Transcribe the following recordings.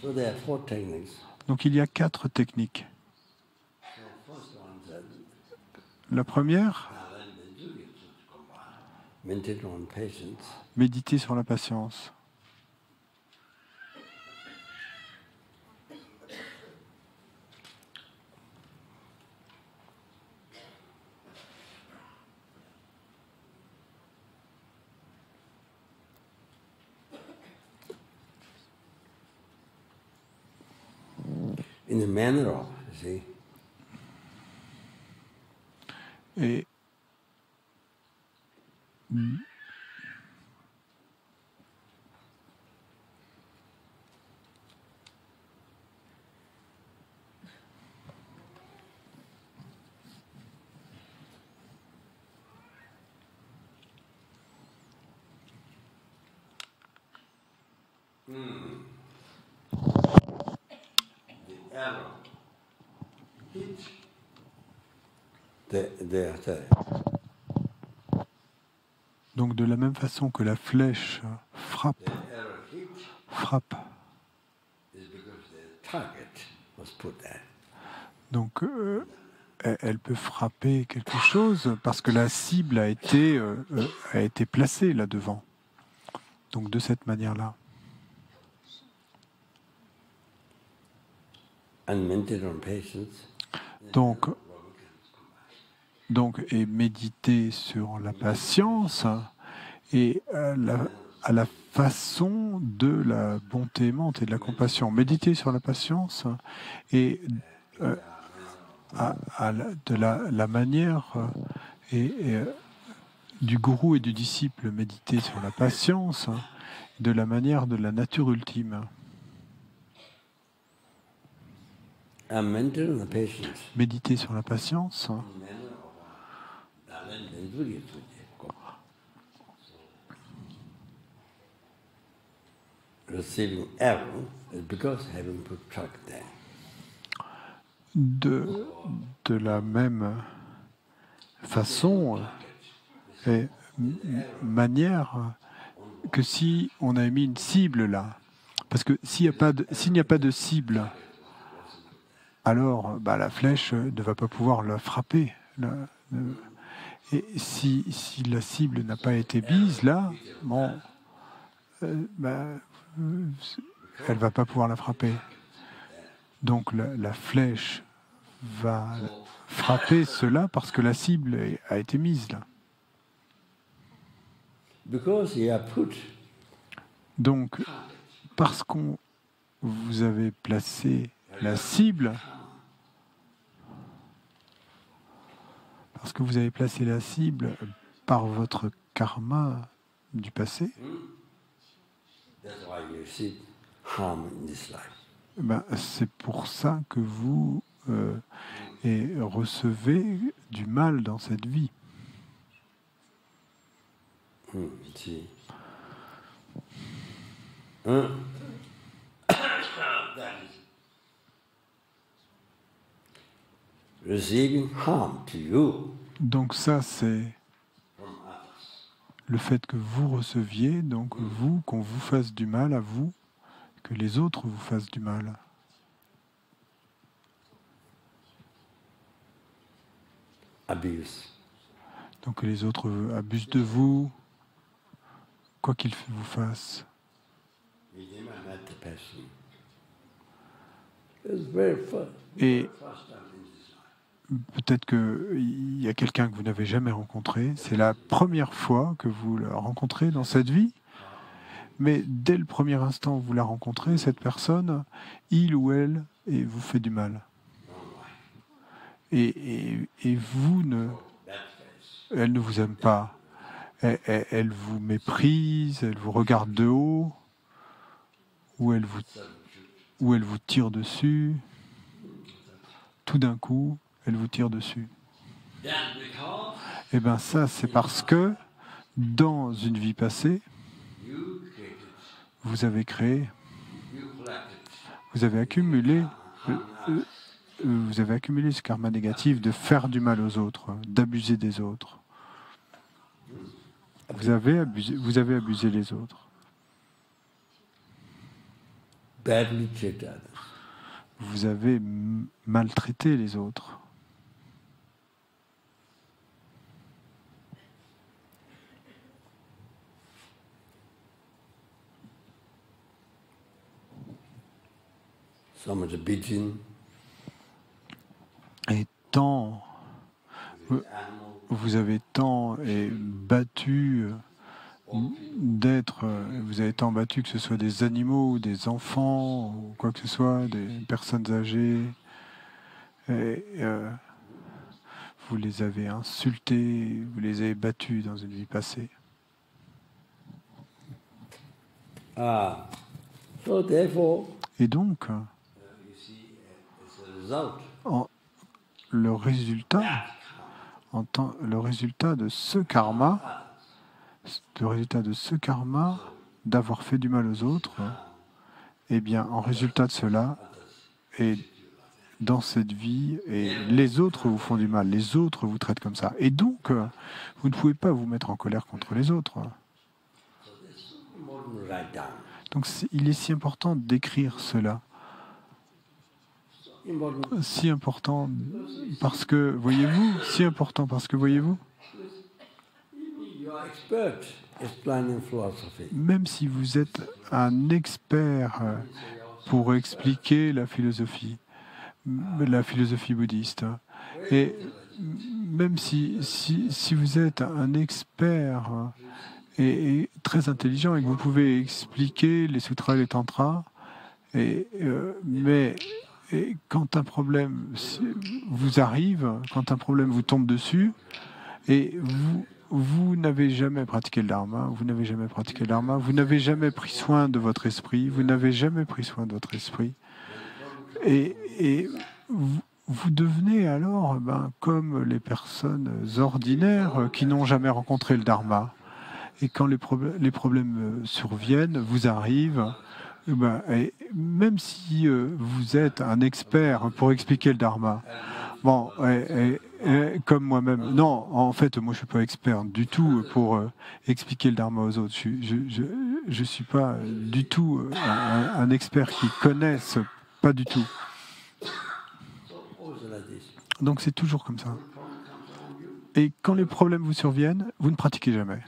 So there are 4 techniques. Donc il y a 4 techniques. La première, Meditate on patience. méditer sur la patience. In the manner of, you see. Et The arrow hit the attack. donc de la même façon que la flèche frappe, The arrow hit frappe. is because the target was put there. Donc elle peut frapper quelque chose parce que la cible a été placée là devant. Donc de cette manière-là. And meditate on patience. Donc, et méditer sur la patience et à la façon de la bonté aimante et de la compassion. Méditer sur la patience et de la manière du gourou et du disciple. Méditer sur la patience de la manière de la nature ultime. Méditer sur la patience receiving arrow is because having put track there. De la même façon et manière que si on a mis une cible là. Parce que s'il n'y a pas de cible, alors la flèche ne va pas pouvoir la frapper. Et si la cible n'a pas été mise là, elle ne va pas pouvoir la frapper. Donc la flèche va frapper cela parce que la cible a été mise là. Donc, parce qu'on vous avez placé la cible, parce que vous avez placé la cible par votre karma du passé, c'est pour ça que vous recevez du mal dans cette vie. Donc ça, c'est le fait que vous receviez, donc vous, qu'on vous fasse du mal à vous, que les autres vous fassent du mal. Abuse. Donc que les autres abusent de vous, quoi qu'ils vous fassent. Et peut-être qu'il y a quelqu'un que vous n'avez jamais rencontré. C'est la première fois que vous le rencontrez dans cette vie. Mais dès le premier instant où vous la rencontrez, cette personne, il ou elle, vous fait du mal. Et elle ne vous aime pas. Elle vous méprise, elle vous regarde de haut, ou elle vous tire dessus. Tout d'un coup, elle vous tire dessus. Et bien ça, c'est parce que dans une vie passée, vous avez créé, vous avez accumulé ce karma négatif de faire du mal aux autres, d'abuser des autres. Vous avez abusé les autres. badly treat others. Vous avez maltraité les autres. So much beating. Et tant, vous avez tant battu vous avez tant battu que ce soit des animaux ou des enfants ou quoi que ce soit, des personnes âgées, et vous les avez insultés, vous les avez battus dans une vie passée. So therefore, Et donc, you see, as a result, le résultat de ce karma, d'avoir fait du mal aux autres, eh bien, en résultat de cela, et dans cette vie, et les autres vous font du mal, les autres vous traitent comme ça. Et donc, vous ne pouvez pas vous mettre en colère contre les autres. Donc, il est si important d'écrire cela. Si important parce que, voyez-vous, même si vous êtes un expert pour expliquer la philosophie bouddhiste, et même si vous êtes un expert et très intelligent et que vous pouvez expliquer les sutras et les tantras, mais quand un problème vous arrive, quand un problème vous tombe dessus, et vous n'avez jamais pratiqué le dharma, vous n'avez jamais pris soin de votre esprit, et vous devenez alors comme les personnes ordinaires qui n'ont jamais rencontré le dharma. Et quand les problèmes surviennent, vous arrivent, et même si vous êtes un expert pour expliquer le dharma, comme moi-même, non, en fait, moi je ne suis pas expert du tout pour expliquer le dharma aux autres. Je ne suis pas du tout un expert qui connaisse, pas du tout. Donc c'est toujours comme ça. Et quand les problèmes vous surviennent, vous ne pratiquez jamais.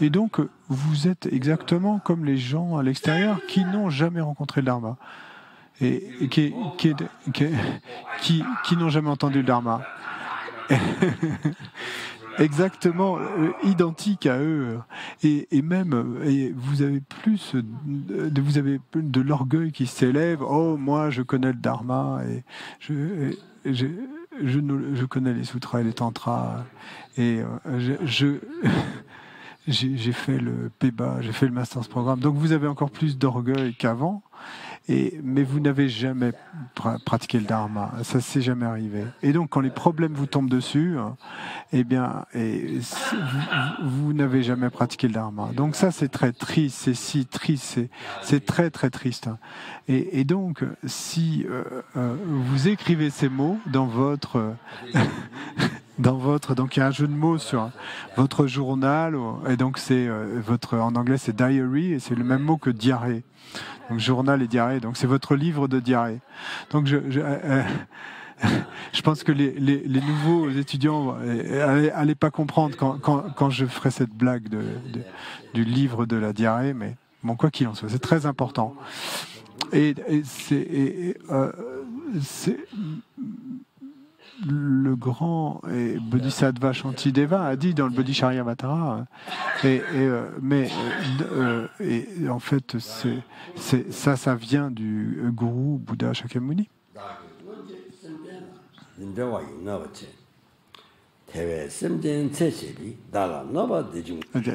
Et donc, vous êtes exactement comme les gens à l'extérieur qui n'ont jamais rencontré le Dharma et qui n'ont jamais entendu le Dharma. Exactement identique à eux. Et même, vous avez de l'orgueil qui s'élève. Oh, moi, je connais le Dharma et je connais les sutras et les tantras, et j'ai fait le PEBA, j'ai fait le Master's Programme. Donc vous avez encore plus d'orgueil qu'avant, mais vous n'avez jamais pratiqué le Dharma. Ça ne s'est jamais arrivé. Et donc quand les problèmes vous tombent dessus, vous n'avez jamais pratiqué le Dharma. Donc ça c'est très triste, c'est si triste, c'est très très triste. Et donc si vous écrivez ces mots dans votre donc il y a un jeu de mots sur votre journal, et donc en anglais c'est diary, et c'est le même mot que diarrhée. Donc journal et diarrhée, donc c'est votre livre de diarrhée. Donc je pense que les nouveaux étudiants n'allaient pas comprendre quand je ferai cette blague du livre de la diarrhée, mais bon, quoi qu'il en soit, c'est très important. Et c'est le grand Bodhisattva Shantideva a dit dans le Bodhicharyavatara, en fait, ça vient du gourou Bouddha Shakyamuni.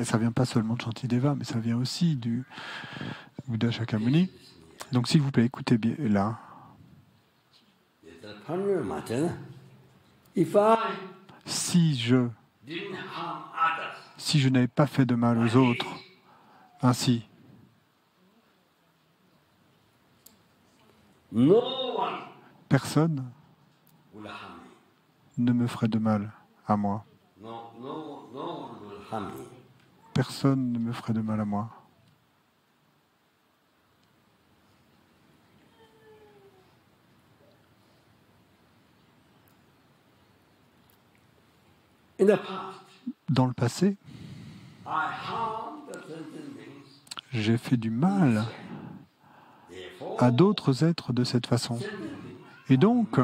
Ça vient pas seulement de Shantideva, mais ça vient aussi du Bouddha Shakyamuni. Donc, s'il vous plaît, écoutez bien là. Si je n'avais pas fait de mal aux autres, ainsi, personne ne me ferait de mal à moi. Personne ne me ferait de mal à moi. In the past, Dans le passé, I harmed the sentient beings. j'ai fait du mal Therefore, à d'autres êtres de cette façon. sentient beings Et donc,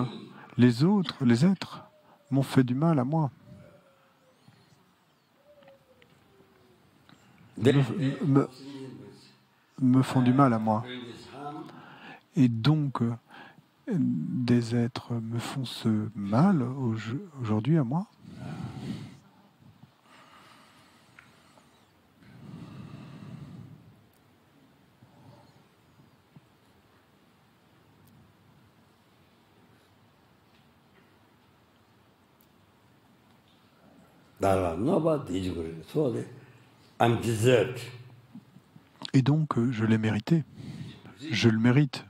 les autres, les êtres, m'ont fait du mal à moi. Me font du mal à moi. doing this harm. Et donc, des êtres me font ce mal aujourd'hui à moi. I'm deserved. Et donc, je l'ai mérité. Je le mérite.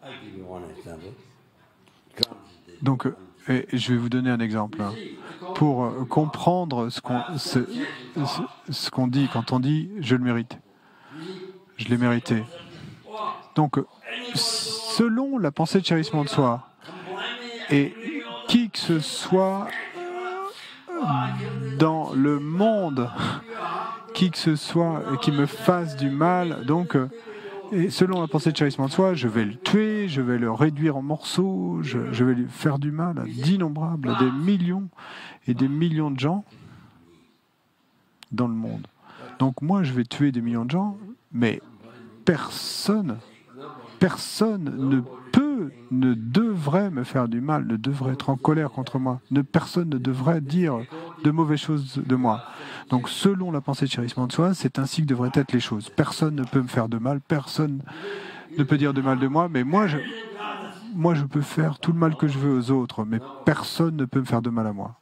I'll give you one example. Donc, et je vais vous donner un exemple hein, pour comprendre ce qu'on dit quand on dit « je le mérite ». Je l'ai mérité. Donc, selon la pensée de chérissement de soi, et qui que ce soit dans le monde, qui que ce soit qui me fasse du mal, donc, et selon la pensée de chérissement de soi, je vais le tuer, je vais le réduire en morceaux, je vais lui faire du mal à d'innombrables, à des millions et des millions de gens dans le monde. Donc moi, je vais tuer des millions de gens, mais personne ne peut, ne devrait me faire du mal, ne devrait être en colère contre moi. Personne ne devrait dire de mauvaises choses de moi. Donc, selon la pensée de chérissement de soi, c'est ainsi que devraient être les choses. Personne ne peut me faire de mal, personne ne peut dire de mal de moi, mais moi, je peux faire tout le mal que je veux aux autres, mais personne ne peut me faire de mal à moi.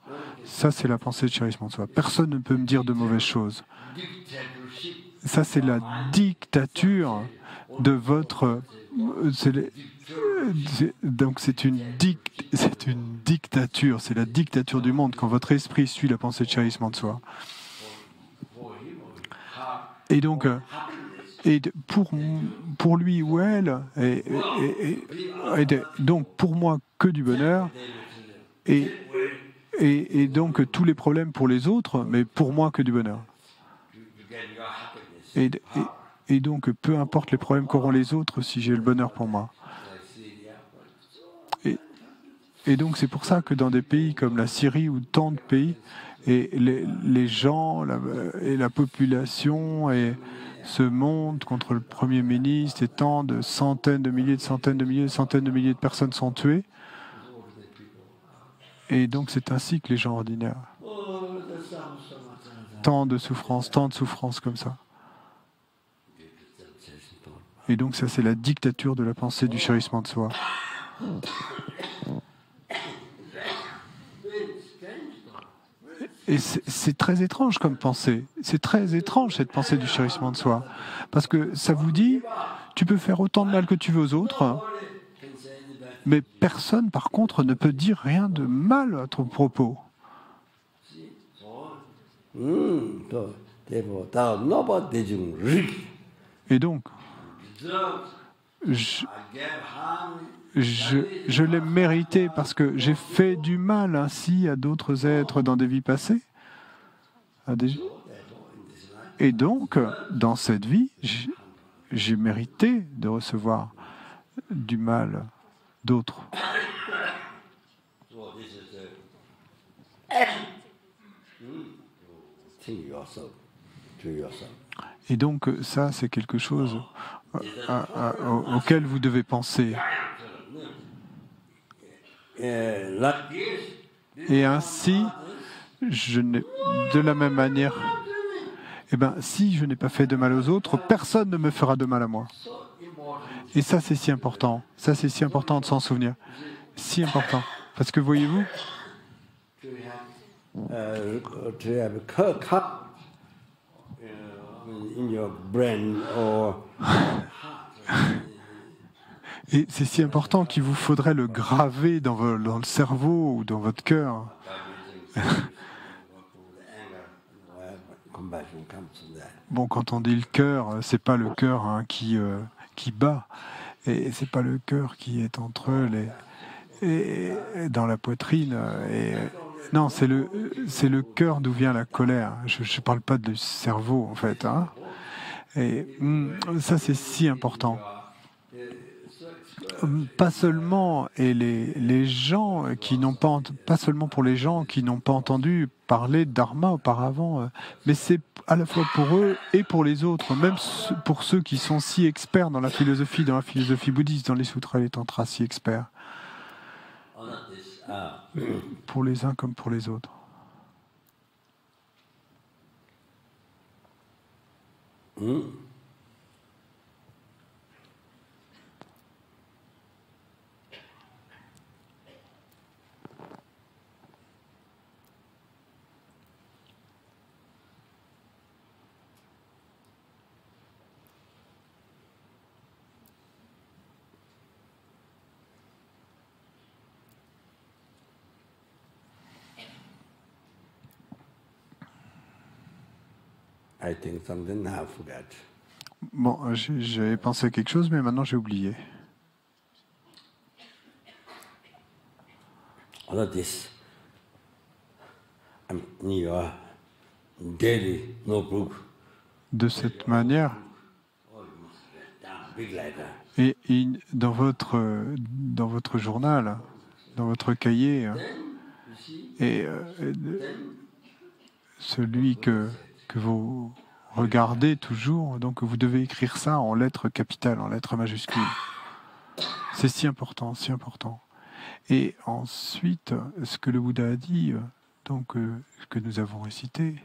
Ça, c'est la pensée de chérissement de soi. Personne ne peut me dire de mauvaises choses. Ça, c'est la dictature de votre... Donc c'est une dictature, c'est la dictature du monde quand votre esprit suit la pensée de chérissement de soi. Et donc, pour lui ou elle, donc pour moi que du bonheur, et donc tous les problèmes pour les autres, mais pour moi que du bonheur. Et donc, peu importe les problèmes qu'auront les autres, si j'ai le bonheur pour moi. Et donc, c'est pour ça que dans des pays comme la Syrie ou tant de pays, et les gens et la population se montent contre le Premier ministre, et tant de centaines de milliers, de centaines de milliers, de centaines de milliers de personnes sont tuées. Et donc, c'est ainsi que les gens ordinaires. Tant de souffrances comme ça. Et donc ça, c'est la dictature de la pensée du chérissement de soi. Et c'est très étrange comme pensée. C'est très étrange cette pensée du chérissement de soi. Parce que ça vous dit, tu peux faire autant de mal que tu veux aux autres, mais personne, par contre, ne peut dire rien de mal à ton propos. Et donc, je l'ai mérité parce que j'ai fait du mal ainsi à d'autres êtres dans des vies passées. Et donc, dans cette vie, j'ai mérité de recevoir du mal d'autres. Et donc, ça, c'est quelque chose auquel vous devez penser. Et ainsi, de la même manière, si je n'ai pas fait de mal aux autres, personne ne me fera de mal à moi. Et ça, c'est si important. Ça, c'est si important de s'en souvenir. Si important. Parce que, voyez-vous, et c'est si important qu'il vous faudrait le graver dans le cerveau ou dans votre cœur. Bon, quand on dit le cœur, c'est pas le cœur qui bat, et c'est pas le cœur qui est entre et dans la poitrine. Et, non, c'est le cœur d'où vient la colère. Je ne parle pas du cerveau, en fait. Hein. Et ça, c'est si important. Pas seulement et les gens qui n'ont pas seulement pour les gens qui n'ont pas entendu parler de dharma auparavant, mais c'est à la fois pour eux et pour les autres, même pour ceux qui sont si experts dans la philosophie bouddhiste, dans les sutras et les tantras, si experts, pour les uns comme pour les autres. I think something now I forgot. Bon, j'avais pensé à quelque chose, mais maintenant j'ai oublié. All of this, in your daily notebook. De cette manière, et dans votre journal, dans votre cahier, et celui que vous regardez toujours, donc vous devez écrire ça en lettres capitales, en lettres majuscules. C'est si important, si important. Et ensuite, ce que le Bouddha a dit, donc que nous avons récité,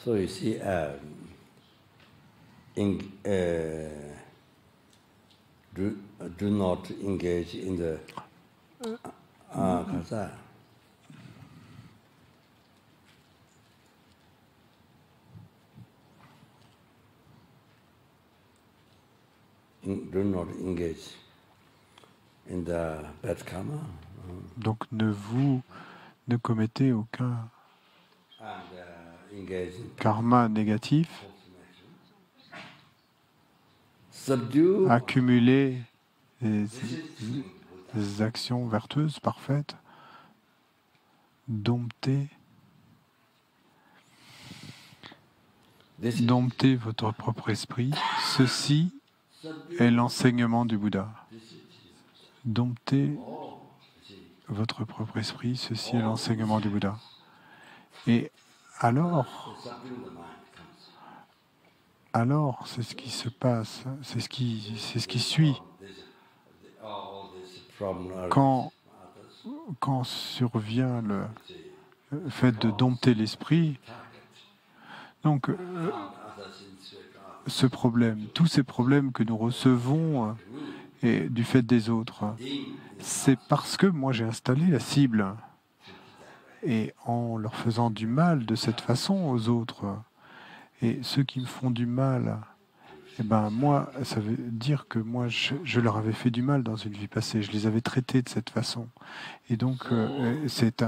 so you see, do not engage in the kasa. Do not engage in the bad karma. Donc ne commettez aucun karma négatif. Accumuler des actions vertueuses, parfaites. Dompter votre propre esprit. Ceci est l'enseignement du Bouddha. Dompter votre propre esprit, ceci est l'enseignement du Bouddha. Et alors, c'est ce qui se passe, c'est ce qui suit. Quand survient le fait de dompter l'esprit, donc ce problème, tous ces problèmes que nous recevons et du fait des autres, c'est parce que moi j'ai installé la cible. Et en leur faisant du mal de cette façon aux autres, et ceux qui me font du mal, eh ben moi, ça veut dire que moi, je leur avais fait du mal dans une vie passée, je les avais traités de cette façon. Et donc, c'est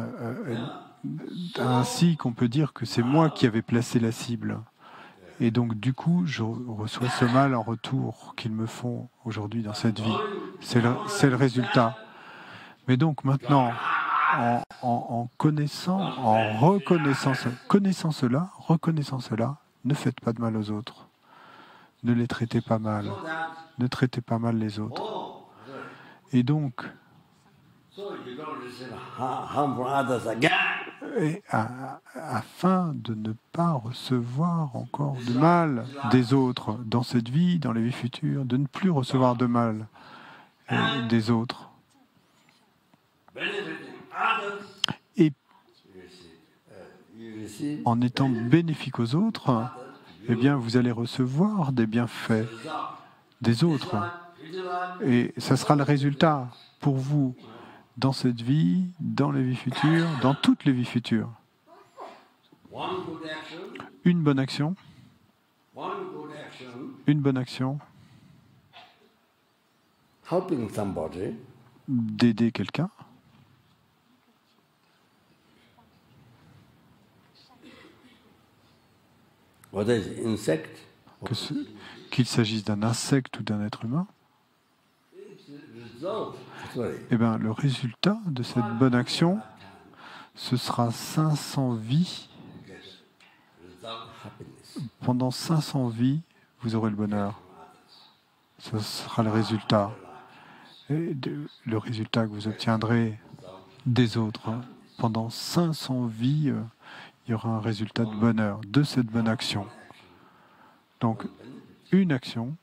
ainsi qu'on peut dire que c'est moi qui avais placé la cible. Et donc, du coup, je reçois ce mal en retour qu'ils me font aujourd'hui dans cette vie. C'est le résultat. Mais donc, maintenant, en reconnaissant cela, ne faites pas de mal aux autres. Ne les traitez pas mal. Ne traitez pas mal les autres. Et donc, afin de ne pas recevoir encore de mal des autres dans cette vie, dans les vies futures, de ne plus recevoir de mal des autres. Et en étant bénéfique aux autres, eh bien, vous allez recevoir des bienfaits des autres. Et ça sera le résultat pour vous dans cette vie, dans les vies futures, dans toutes les vies futures. Une bonne action, d'aider quelqu'un, whether it's insect or qu'il s'agisse d'un insecte ou d'un être humain, result, sorry, eh bien, le résultat de cette bonne action, ce sera 500 vies. result happiness. Pendant 500 vies, vous aurez le bonheur. Ce sera le résultat. Et le résultat que vous obtiendrez des autres. Pendant 500 vies, il y aura un résultat de bonheur de cette bonne action. Donc, une action,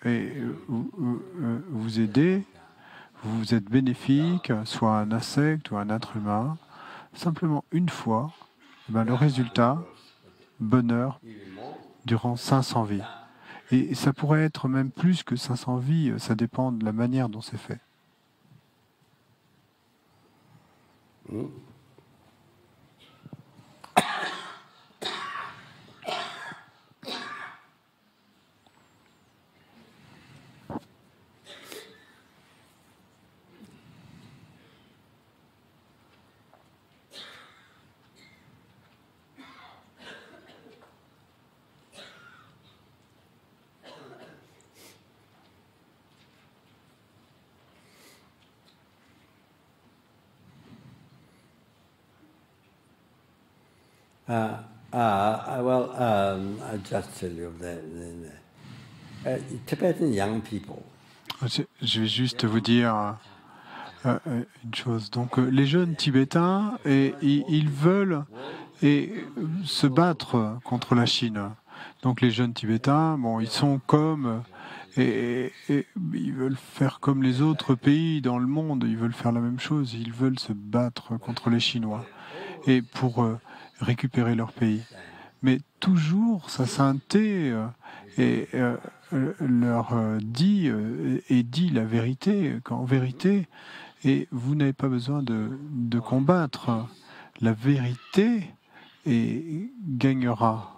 et vous aidez, vous êtes bénéfique, soit un insecte ou un être humain, simplement une fois, eh bien, le résultat, bonheur, durant 500 vies. Et ça pourrait être même plus que 500 vies, ça dépend de la manière dont c'est fait. I'll just tell you that Tibetan young people, Je vais juste vous dire une chose. Donc, les jeunes Tibétains, ils veulent se battre contre la Chine. Donc, les jeunes Tibétains, bon, ils sont comme... Et ils veulent faire comme les autres pays dans le monde. Ils veulent faire la même chose. Ils veulent se battre contre les Chinois. Et pour récupérer leur pays. Mais toujours, sa sainteté leur dit la vérité, qu'en vérité, et vous n'avez pas besoin de combattre. La vérité gagnera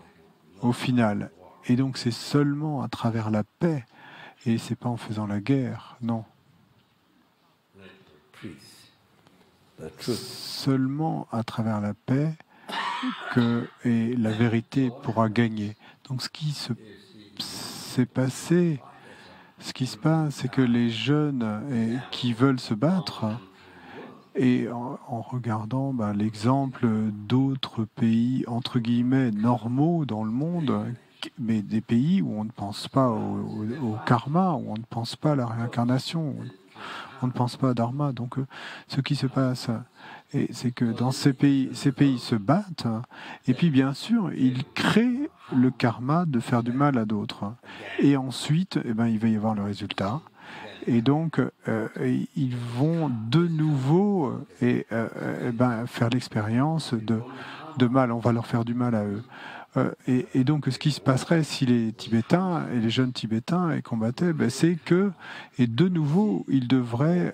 au final. Et donc c'est seulement à travers la paix, et c'est pas en faisant la guerre, non. Seulement à travers la paix que la vérité pourra gagner. Donc ce qui s'est passé, ce qui se passe, c'est que les jeunes qui veulent se battre, et en regardant l'exemple d'autres pays, entre guillemets, normaux dans le monde, mais des pays où on ne pense pas au karma, où on ne pense pas à la réincarnation, où on ne pense pas à dharma. Donc ce qui se passe, c'est que dans ces pays se battent, et puis bien sûr, ils créent le karma de faire du mal à d'autres. Et ensuite, il va y avoir le résultat. Et donc, ils vont de nouveau faire l'expérience de mal. On va leur faire du mal à eux. Et donc, ce qui se passerait si les Tibétains et les jeunes Tibétains combattaient, c'est que, et de nouveau, ils devraient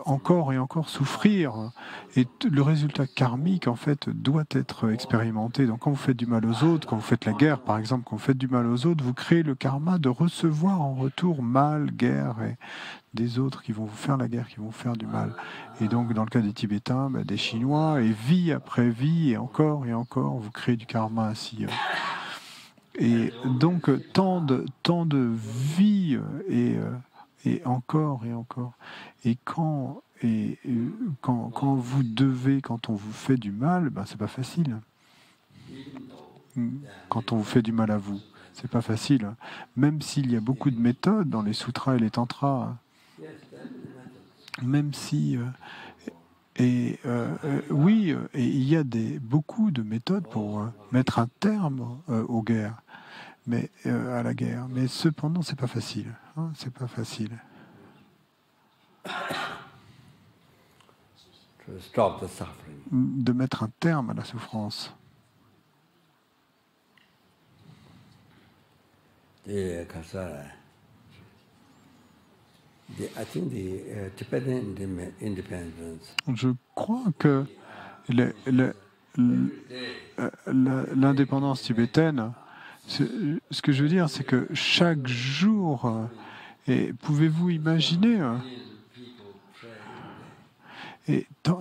encore et encore souffrir. Et le résultat karmique, en fait, doit être expérimenté. Donc, quand vous faites du mal aux autres, quand vous faites la guerre, par exemple, quand vous faites du mal aux autres, vous créez le karma de recevoir en retour mal, guerre, et des autres qui vont vous faire la guerre, qui vont vous faire du mal. Et donc, dans le cas des Tibétains, des Chinois, et vie après vie, et encore, vous créez du karma ainsi. Et donc, tant de vie, et encore, et encore. Et quand on vous fait du mal, c'est pas facile. Quand on vous fait du mal à vous, c'est pas facile. Même s'il y a beaucoup de méthodes dans les sutras et les tantras, même si oui, et il y a beaucoup de méthodes pour mettre un terme aux guerres, à la guerre. Mais cependant, c'est pas facile. C'est pas facile. De mettre un terme à la souffrance. Je crois que l'indépendance tibétaine, ce que je veux dire, c'est que chaque jour, et pouvez-vous imaginer,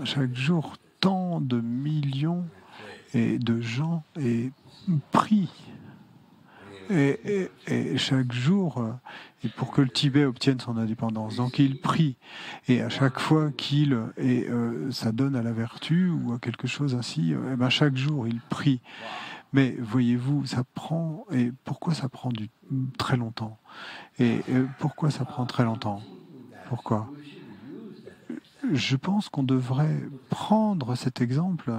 chaque jour, tant de millions et de gens et prient. Et chaque jour, et pour que le Tibet obtienne son indépendance. Donc il prie. Et à chaque fois ça donne à la vertu ou à quelque chose ainsi, et ben chaque jour il prie. Mais voyez-vous, ça prend. Et pourquoi ça prend très longtemps? Et pourquoi ça prend très longtemps? Pourquoi? Je pense qu'on devrait prendre cet exemple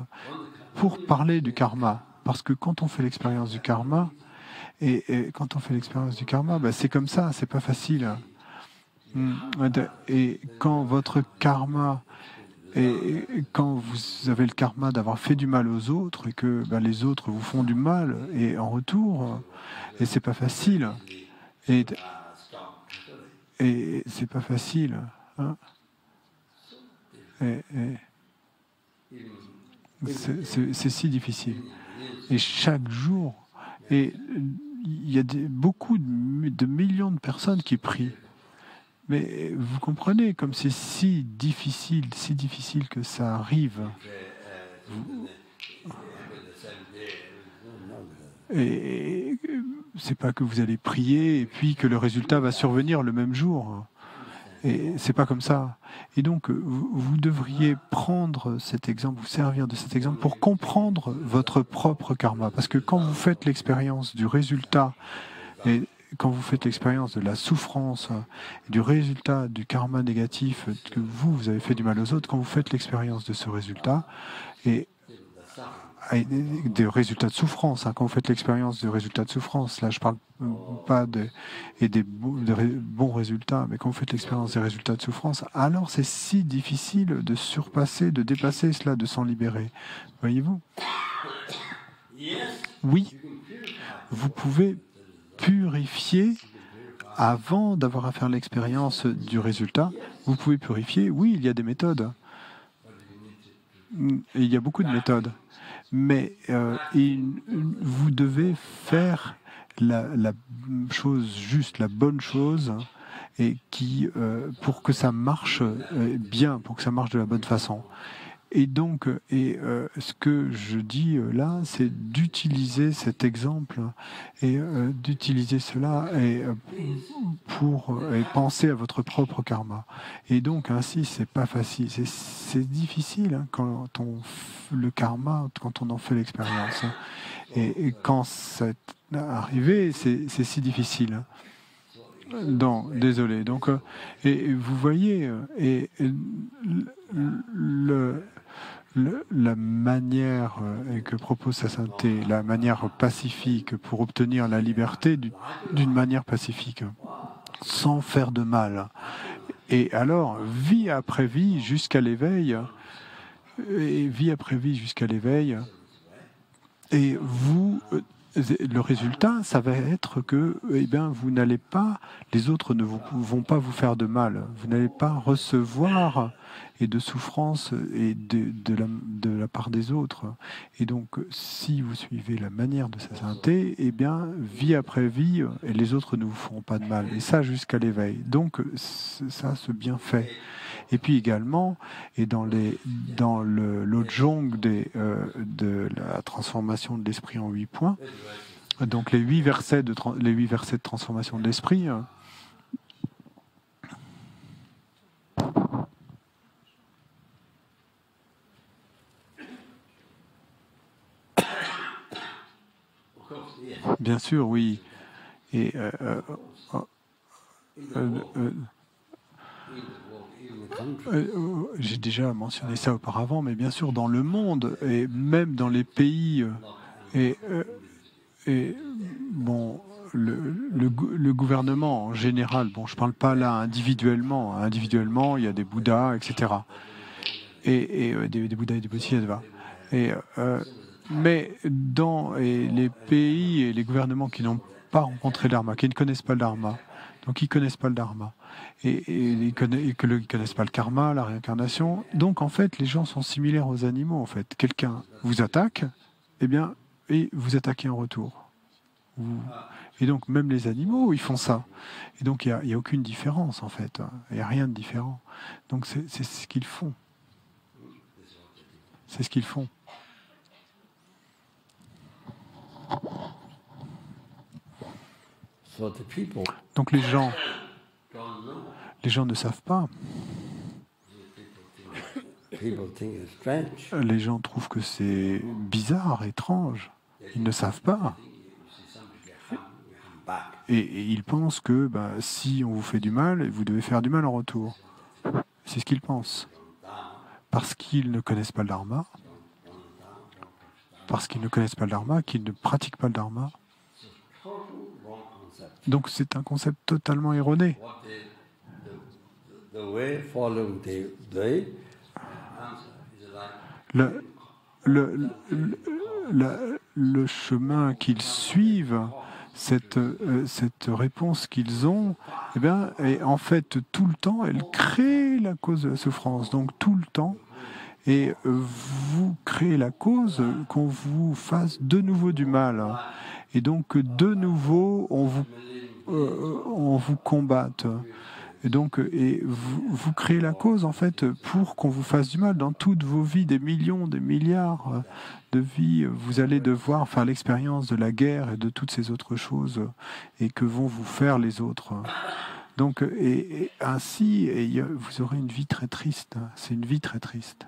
pour parler du karma. Parce que quand on fait l'expérience du karma, et quand on fait l'expérience du karma, ben c'est comme ça, c'est pas facile. Et quand votre karma, et quand vous avez le karma d'avoir fait du mal aux autres, et que ben, les autres vous font du mal, et en retour, et c'est pas facile. Et c'est pas facile. Hein. C'est si difficile. Et chaque jour, et il y a beaucoup de millions de personnes qui prient. Mais vous comprenez, comme c'est si difficile que ça arrive. Et c'est pas que vous allez prier et puis que le résultat va survenir le même jour. Et c'est pas comme ça. Et donc, vous devriez prendre cet exemple, vous servir de cet exemple pour comprendre votre propre karma. Parce que quand vous faites l'expérience du résultat, et quand vous faites l'expérience de la souffrance, du résultat du karma négatif, que vous avez fait du mal aux autres, quand vous faites l'expérience de ce résultat, et des résultats de souffrance, quand vous faites l'expérience de résultats de souffrance, là je parle pas des bons résultats, mais quand vous faites l'expérience des résultats de souffrance, alors c'est si difficile de surpasser, de dépasser cela, de s'en libérer. Voyez-vous? Oui, vous pouvez purifier avant d'avoir à faire l'expérience du résultat. Vous pouvez purifier, oui, il y a des méthodes. Et il y a beaucoup de méthodes. Mais vous devez faire la chose juste, la bonne chose, et pour que ça marche bien, pour que ça marche de la bonne façon. Et donc, ce que je dis là, c'est d'utiliser cet exemple et d'utiliser cela pour penser à votre propre karma. Et donc, ainsi, c'est pas facile, c'est difficile quand le karma, quand on en fait l'expérience. Et quand c'est arrivé, c'est si difficile. Désolé. Donc, et vous voyez, la manière que propose sa sainteté, la manière pacifique pour obtenir la liberté d'une manière pacifique, sans faire de mal. Et alors, vie après vie jusqu'à l'éveil, et vie après vie jusqu'à l'éveil, et le résultat, ça va être que, vous n'allez pas, les autres ne vont pas vous faire de mal. Vous n'allez pas recevoir de souffrance et de la part des autres. Et donc, si vous suivez la manière de sa sainteté, vie après vie, et les autres ne vous feront pas de mal. Et ça jusqu'à l'éveil. Donc, ça, ce bienfait. Et puis également, et dans le Lojong de la transformation de l'esprit en 8 points, donc les 8 versets de transformation de l'esprit, bien sûr, oui. Et j'ai déjà mentionné ça auparavant, mais bien sûr, dans le monde, et même dans les pays, le gouvernement en général, je ne parle pas là individuellement. Individuellement, il y a des Bouddhas, etc. Et des Bouddhas et des Bodhisattvas. Mais dans les pays et les gouvernements qui n'ont pas rencontré le Dharma, qui ne connaissent pas le Dharma, donc ils ne connaissent pas le Dharma, et ils ne connaissent pas le karma, la réincarnation. Donc en fait, les gens sont similaires aux animaux. En fait, quelqu'un vous attaque, et vous attaquez en retour. Et donc même les animaux, ils font ça. Et donc il n'y a aucune différence en fait. Il n'y a rien de différent. Donc c'est ce qu'ils font. C'est ce qu'ils font. So the people Donc les gens ne savent pas. people think it's strange. Les gens trouvent que c'est bizarre, étrange. Ils ne savent pas. Back. Et ils pensent que si on vous fait du mal, vous devez faire du mal en retour. C'est ce qu'ils pensent. Parce qu'ils ne connaissent pas le dharma. Parce qu'ils ne connaissent pas le dharma, qu'ils ne pratiquent pas le dharma. Donc c'est un concept totalement erroné. What the way following the way answer is like Le chemin qu'ils suivent, cette réponse qu'ils ont, et en fait, tout le temps, elle crée la cause de la souffrance. Donc, tout le temps, et vous créez la cause qu'on vous fasse de nouveau du mal. Et donc, de nouveau, on vous combatte. Et donc, vous créez la cause, en fait, pour qu'on vous fasse du mal. Dans toutes vos vies, des millions, des milliards de vies, vous allez devoir faire l'expérience de la guerre et de toutes ces autres choses et que vont vous faire les autres. Donc, et ainsi, vous aurez une vie très triste. C'est une vie très triste.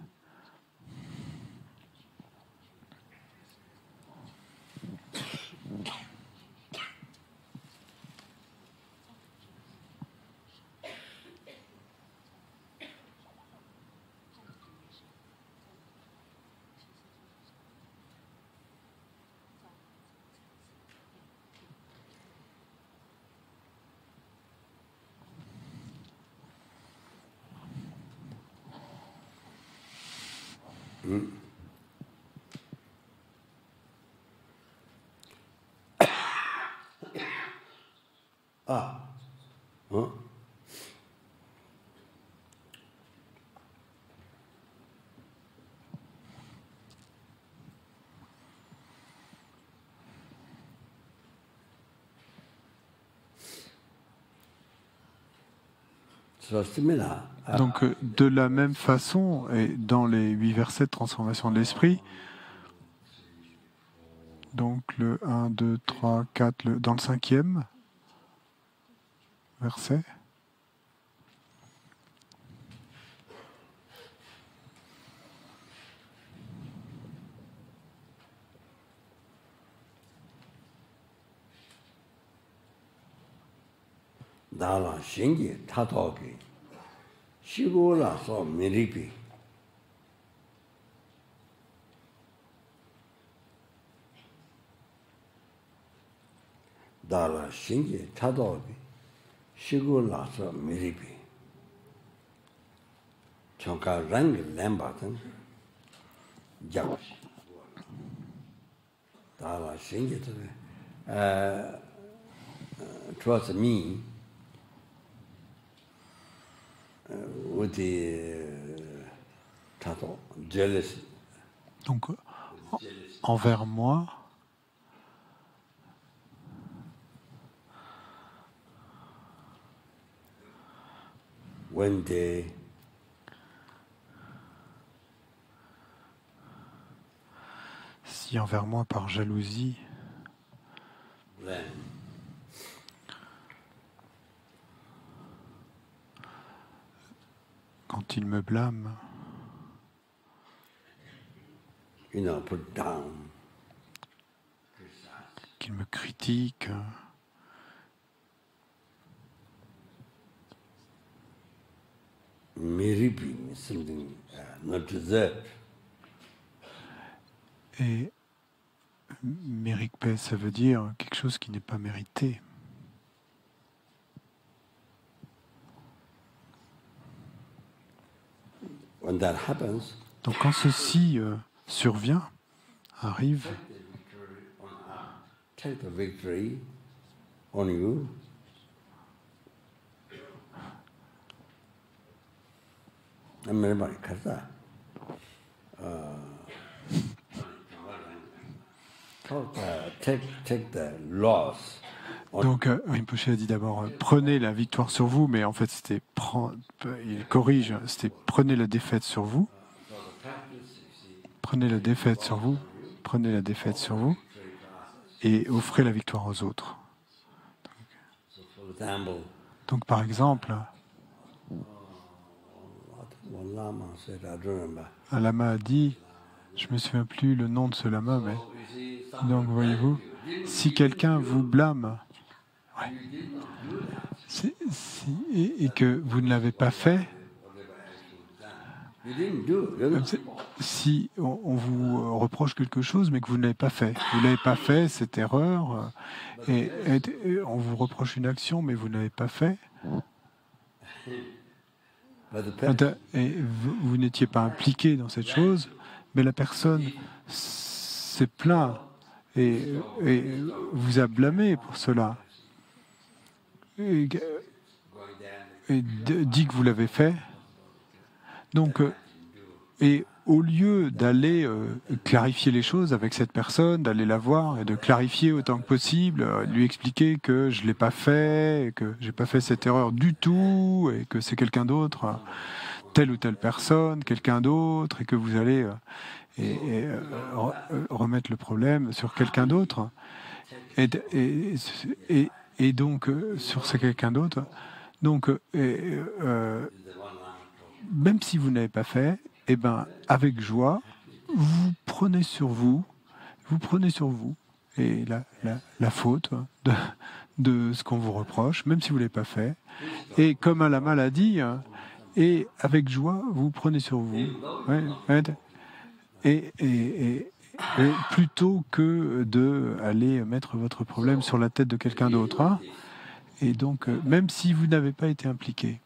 So similar. Donc, de la même façon, et dans les 8 versets de transformation de l'esprit, donc le 1, 2, 3, 4, dans le 5e verset, Dala shingi tatoki. Shigula so miripi. Dala shingi tatoki. Shigula so miripi. Chonka rangi lembatan. Jabashi. Dala shingi tatoki. Towards me, with the tato, jealousy. donc envers moi, When they si envers moi par jalousie, blame, quand il me blâme, put down, qu'il me critique, miripi, something not deserved. et mérikpe, ça veut dire quelque chose qui n'est pas mérité. When that happens, Donc quand ceci survient, arrive, take the victory on you. And everybody cut that. Take the loss. donc Rinpoche a dit d'abord prenez la victoire sur vous, mais en fait c'était il corrige, c'était prenez la défaite sur vous, prenez la défaite sur vous, prenez la défaite sur vous et offrez la victoire aux autres. example, Donc, par exemple, one lama said, I don't remember. un lama a dit, je ne me souviens plus le nom de ce lama, mais donc voyez-vous, si quelqu'un vous blâme ouais, et que vous ne l'avez pas fait, You didn't do it. si on vous reproche quelque chose, mais que vous ne l'avez pas fait, vous n'avez pas fait cette erreur, et on vous reproche une action, mais vous ne l'avez pas fait, But the person, et vous n'étiez pas impliqué dans cette chose, mais la personne s'est plaint et vous a blâmé pour cela, et dit que vous l'avez fait. Donc, et au lieu d'aller clarifier les choses avec cette personne, d'aller la voir et de clarifier autant que possible, lui expliquer que je ne l'ai pas fait, et que je n'ai pas fait cette erreur du tout, et que c'est quelqu'un d'autre, telle ou telle personne, quelqu'un d'autre, et que vous allez remettre le problème sur quelqu'un d'autre, et donc sur ce quelqu'un d'autre. Donc, même si vous n'avez pas fait, eh ben, avec joie, vous prenez sur vous et la faute de ce qu'on vous reproche, même si vous ne l'avez pas fait. Et comme un lama l'a dit, et avec joie, vous prenez sur vous. Et plutôt que d'aller mettre votre problème sur la tête de quelqu'un d'autre. Hein. Et donc, même si vous n'avez pas été impliqué.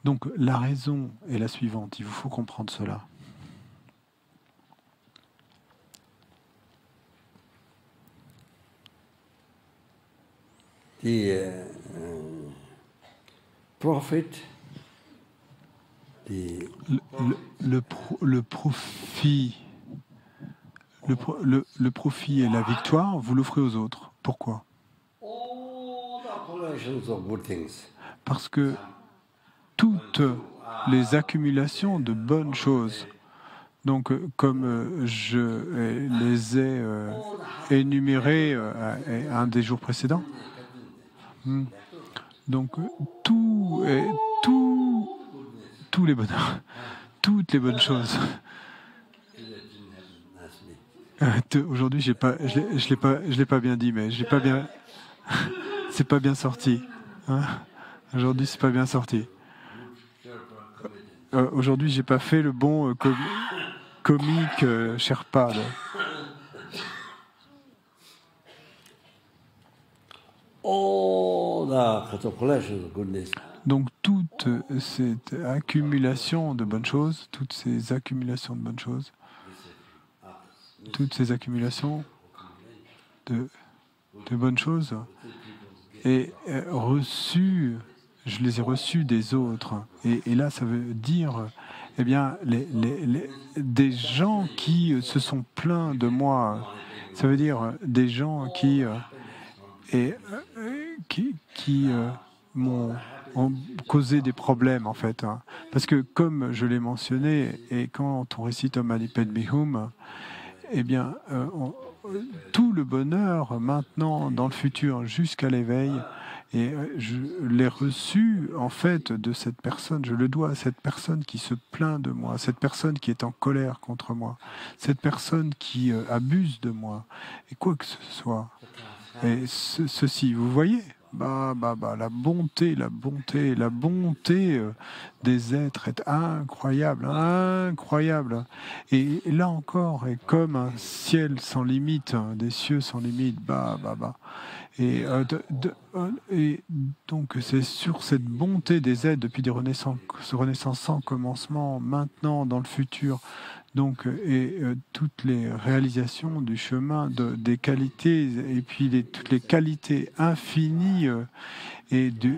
Donc, la raison est la suivante. Il vous faut comprendre cela. the profit, le profit, le profit et la victoire, vous l'offrez aux autres. Pourquoi? all the accumulations of good things. Parce que toutes les accumulations de bonnes choses, donc comme je les ai énumérées à un des jours précédents, donc tous les bonheurs, toutes les bonnes choses. Aujourd'hui, je l'ai pas bien dit, mais j'ai pas bien, c'est pas bien sorti. Hein. Aujourd'hui, c'est pas bien sorti. Aujourd'hui, j'ai pas fait le bon comique Sherpa. All the accumulations of goodness. Donc toute cette accumulation de bonnes choses, toutes ces accumulations de bonnes choses, toutes ces accumulations de bonnes choses, et reçues, je les ai reçues des autres. Et là, ça veut dire, eh bien, des gens qui se sont plaints de moi. Ça veut dire des gens qui m'ont causé des problèmes, en fait. Hein. Parce que, comme je l'ai mentionné, et quand on récite Om Mani Padme Hum, eh bien, tout le bonheur, maintenant, dans le futur, jusqu'à l'éveil, et je l'ai reçu, en fait, de cette personne. Je le dois à cette personne qui se plaint de moi, cette personne qui est en colère contre moi, cette personne qui abuse de moi, et quoi que ce soit. Et ceci, vous voyez, la bonté des êtres est incroyable, incroyable. Et là encore, est comme un ciel sans limite, des cieux sans limite, Et donc c'est sur cette bonté des êtres depuis des renaissances sans commencement, maintenant, dans le futur, donc, toutes les réalisations du chemin, des qualités, et puis toutes les qualités infinies et de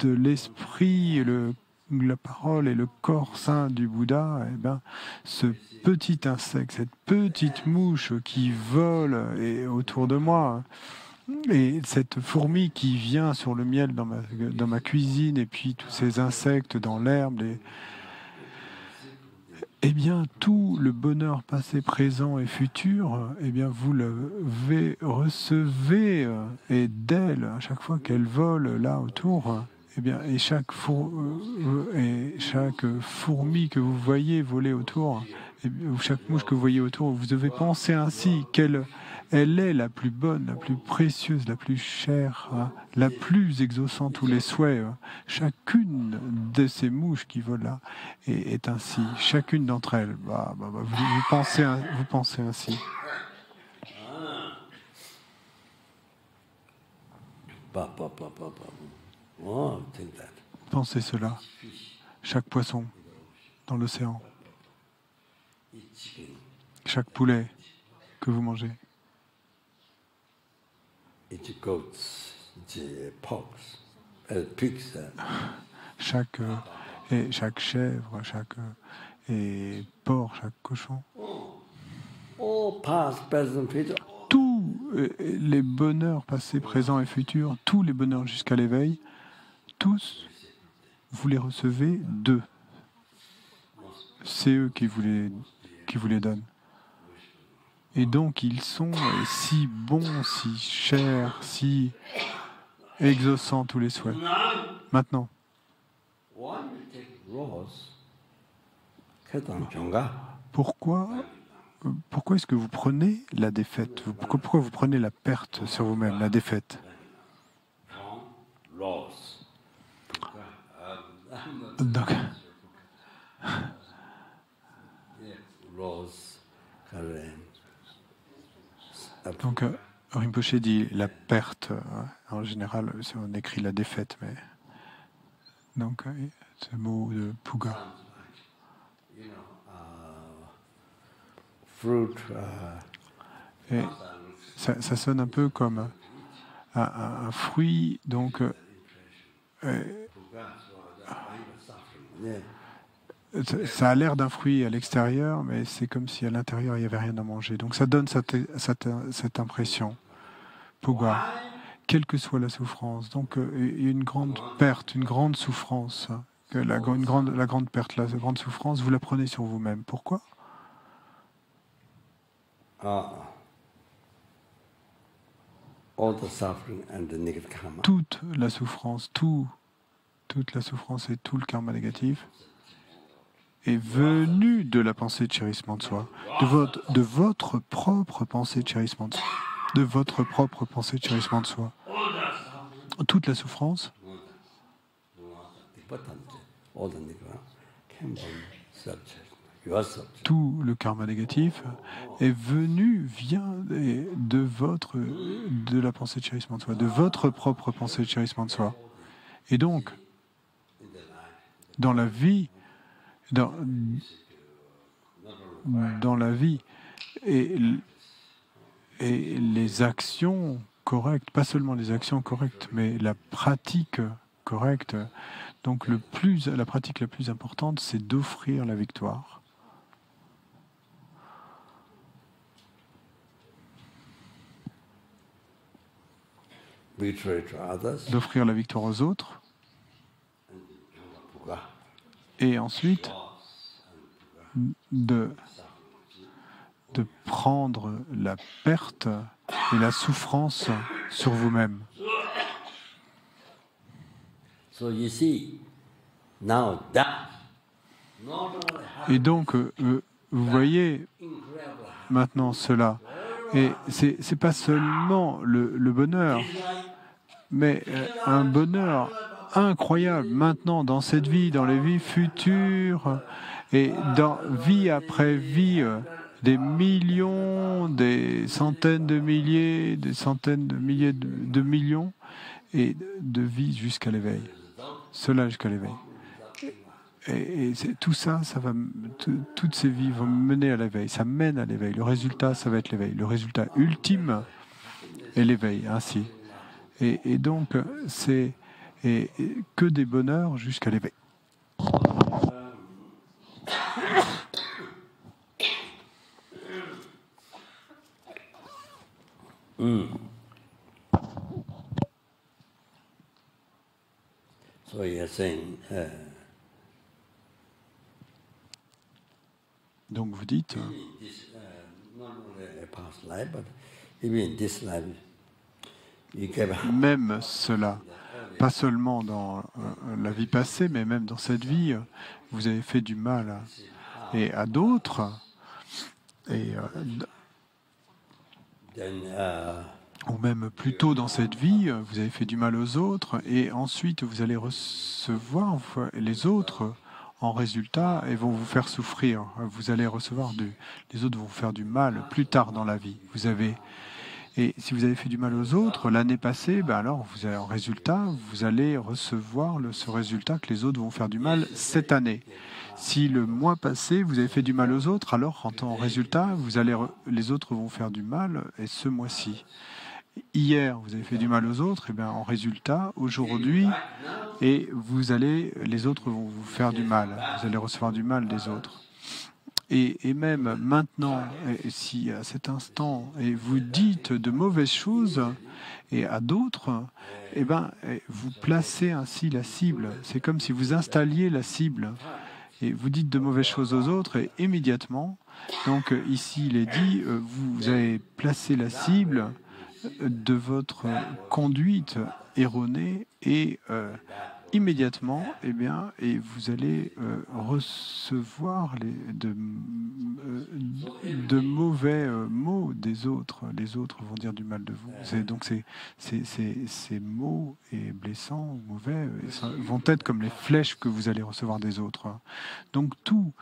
l'esprit, la parole et le corps saint du Bouddha, eh ben, ce petit insecte, cette petite mouche qui vole autour de moi, et cette fourmi qui vient sur le miel dans ma cuisine, et puis tous ces insectes dans l'herbe, eh bien, tout le bonheur passé, présent et futur, eh bien, vous le recevez, et d'elle, à chaque fois qu'elle vole là autour, eh bien, et chaque fourmi que vous voyez voler autour, ou chaque mouche que vous voyez autour, vous devez penser ainsi qu'elle est la plus bonne, la plus précieuse, la plus chère, hein, la plus exaucant tous les souhaits. Chacune de ces mouches qui volent là est ainsi. Chacune d'entre elles, vous pensez ainsi. Oh, think that. Pensez cela. Chaque poisson dans l'océan, chaque poulet que vous mangez, Each goats, each porks, pigs. chaque chèvre, chaque porc, chaque cochon. All past, present, future. Tous les bonheurs passés, présents et futurs, tous les bonheurs jusqu'à l'éveil, tous, vous les recevez d'eux. C'est eux qui vous les donnent. Et donc ils sont si bons, si chers, si exaucant tous les souhaits. Maintenant, pourquoi est-ce que vous prenez la défaite? Pourquoi vous prenez la perte sur vous-même, la défaite? Donc, Rinpoché dit la perte. En général, on écrit la défaite, mais donc ce mot de Puga. Fruit. Et ça sonne un peu comme un fruit, donc ça a l'air d'un fruit à l'extérieur, mais c'est comme si à l'intérieur il n'y avait rien à manger. Donc ça donne cette impression. Puga, quelle que soit la souffrance. Donc il y a une grande perte, une grande souffrance. La grande perte, la grande souffrance, vous la prenez sur vous-même. Pourquoi? All the suffering and the negative karma. Toute la souffrance et tout le karma négatif est venu de la pensée de chérissement de soi, de votre propre pensée de chérissement de soi, de votre propre pensée de chérissement de soi. Toute la souffrance tout le karma négatif vient de la pensée de chérissement de soi, de votre propre pensée de chérissement de soi. Et donc, dans la vie, dans la vie, et les actions correctes, pas seulement les actions correctes, mais la pratique correcte. Donc la pratique la plus importante, c'est d'offrir la victoire. D'offrir la victoire aux autres. Et ensuite, de prendre la perte et la souffrance sur vous-même. Et donc, vous voyez maintenant cela. Et c'est pas seulement le bonheur, mais un bonheur incroyable maintenant dans cette vie, dans les vies futures, et dans vie après vie, des millions, des centaines de milliers, des centaines de milliers de millions, et de vies jusqu'à l'éveil. Cela jusqu'à l'éveil. Et tout ça, toutes ces vies vont mener à l'éveil. Ça mène à l'éveil. Le résultat, ça va être l'éveil. Le résultat ultime est l'éveil, ainsi. Et donc, c'est que des bonheurs jusqu'à l'éveil. So you're saying Donc vous dites, Not only a past life, but even in this life, you gave même cela, pas seulement dans la vie passée, mais même dans cette vie, vous avez fait du mal et à d'autres, et, then ou même plus tôt dans cette vie, vous avez fait du mal aux autres, et ensuite vous allez recevoir les autres en résultat et vont vous faire souffrir. Vous allez recevoir les autres vont vous faire du mal plus tard dans la vie. Et si vous avez fait du mal aux autres l'année passée, ben alors vous allez, en résultat, vous allez recevoir ce résultat que les autres vont faire du mal cette année. Si le mois passé, vous avez fait du mal aux autres, alors en résultat, les autres vont faire du mal et ce mois-ci. Hier, vous avez fait du mal aux autres, et bien en résultat, aujourd'hui, et les autres vont vous faire du mal. Vous allez recevoir du mal des autres. Et même maintenant, si à cet instant, et vous dites de mauvaises choses et à d'autres, eh ben, vous placez ainsi la cible. C'est comme si vous installiez la cible. Et vous dites de mauvaises choses aux autres, et immédiatement, donc ici il est dit, vous avez placé la cible de votre conduite erronée et immédiatement, eh bien, et vous allez recevoir de mauvais mots des autres. Les autres vont dire du mal de vous. Donc ces mots et blessants, mauvais, vont être comme les flèches que vous allez recevoir des autres. Donc tout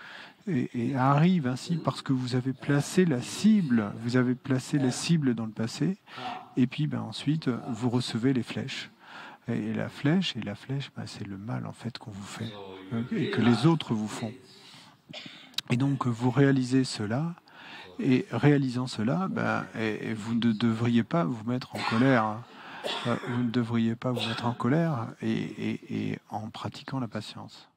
et arrive ainsi parce que vous avez placé la cible, vous avez placé les cibles dans le passé, et puis ensuite vous recevez les flèches. Et la flèche, c'est le mal en fait qu'on vous fait et que les autres vous font. Et donc vous réalisez cela, et réalisant cela, et vous ne devriez pas vous mettre en colère. Vous ne devriez pas vous mettre en colère et en pratiquant la patience.